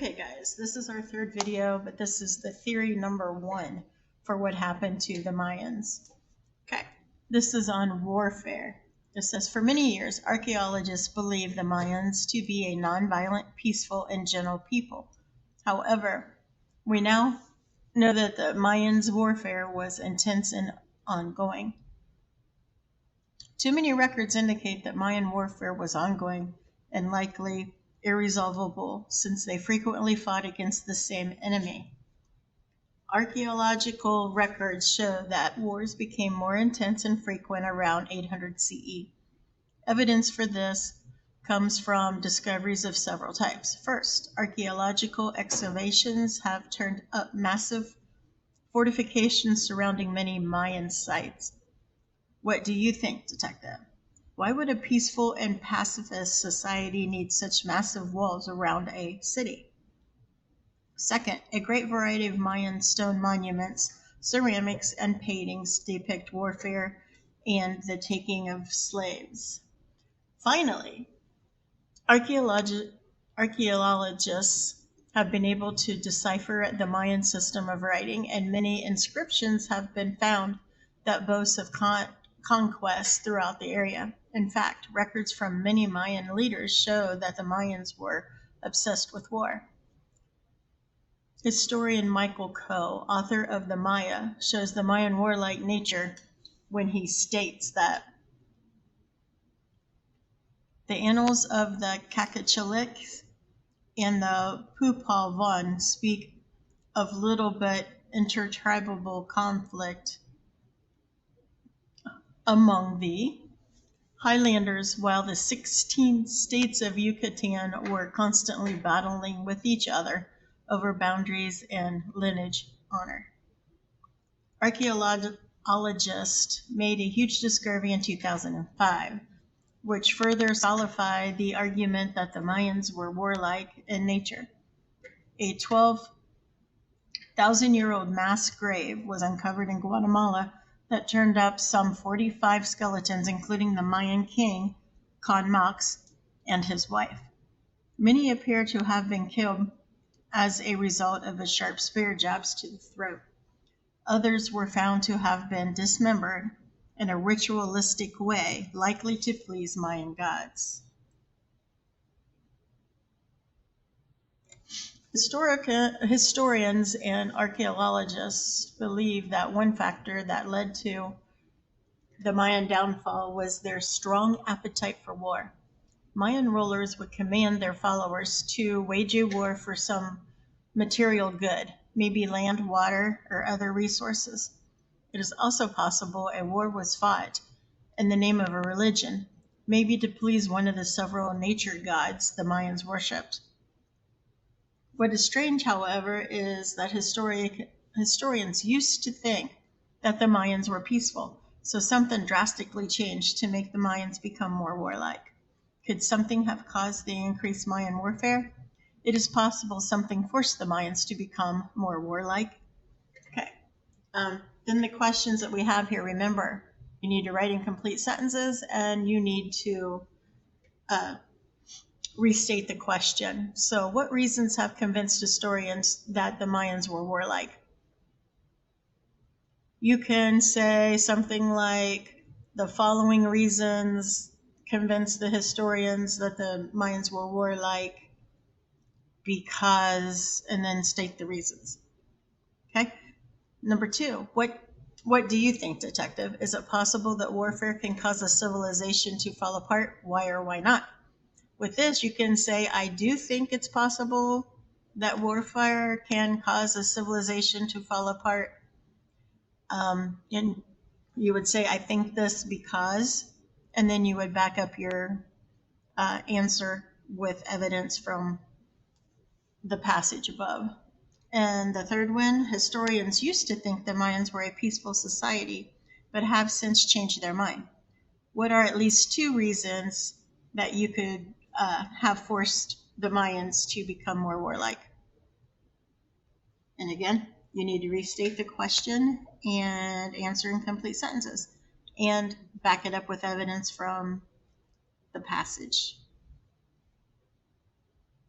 Okay guys, this is our third video, but this is the theory number 1 for what happened to the Mayans. Okay, this is on warfare. It says, for many years, archaeologists believed the Mayans to be a nonviolent, peaceful, and gentle people. However, we now know that the Mayans' warfare was intense and ongoing. Too many records indicate that Mayan warfare was ongoing and likely irresolvable, since they frequently fought against the same enemy. Archaeological records show that wars became more intense and frequent around 800 CE. Evidence for this comes from discoveries of several types. First, archaeological excavations have turned up massive fortifications surrounding many Mayan sites. What do you think, detective? Why would a peaceful and pacifist society need such massive walls around a city? Second, a great variety of Mayan stone monuments, ceramics, and paintings depict warfare and the taking of slaves. Finally, archaeologists have been able to decipher the Mayan system of writing, and many inscriptions have been found that boast of conquest throughout the area. In fact, records from many Mayan leaders show that the Mayans were obsessed with war. Historian Michael Coe, author of The Maya, shows the Mayan warlike nature when he states that the annals of the Cacachilik and the Pupalvan speak of little but intertribal conflict among the Highlanders, while the 16 states of Yucatan were constantly battling with each other over boundaries and lineage honor. Archaeologists made a huge discovery in 2005, which further solidified the argument that the Mayans were warlike in nature. A 12,000-year-old mass grave was uncovered in Guatemala that turned up some 45 skeletons, including the Mayan king, Conmax, and his wife. Many appear to have been killed as a result of the sharp spear jabs to the throat. Others were found to have been dismembered in a ritualistic way, likely to please Mayan gods. Historians and archaeologists believe that one factor that led to the Mayan downfall was their strong appetite for war. Mayan rulers would command their followers to wage a war for some material good, maybe land, water, or other resources. It is also possible a war was fought in the name of a religion, maybe to please one of the several nature gods the Mayans worshipped. What is strange, however, is that historians used to think that the Mayans were peaceful, so something drastically changed to make the Mayans become more warlike. Could something have caused the increased Mayan warfare? It is possible something forced the Mayans to become more warlike. Okay. Then the questions that we have here, remember, you need to write in complete sentences, and you need to restate the question. So what reasons have convinced historians that the Mayans were warlike? You can say something like, the following reasons convinced the historians that the Mayans were warlike because, and then state the reasons. Okay. Number 2, what do you think, detective? Is it possible that warfare can cause a civilization to fall apart? Why or why not? With this, you can say, I do think it's possible that warfare can cause a civilization to fall apart. And you would say, I think this because, and then you would back up your answer with evidence from the passage above. And the third one, historians used to think the Mayans were a peaceful society, but have since changed their mind. What are at least 2 reasons that you could have forced the Mayans to become more warlike? And again, you need to restate the question and answer in complete sentences, and back it up with evidence from the passage.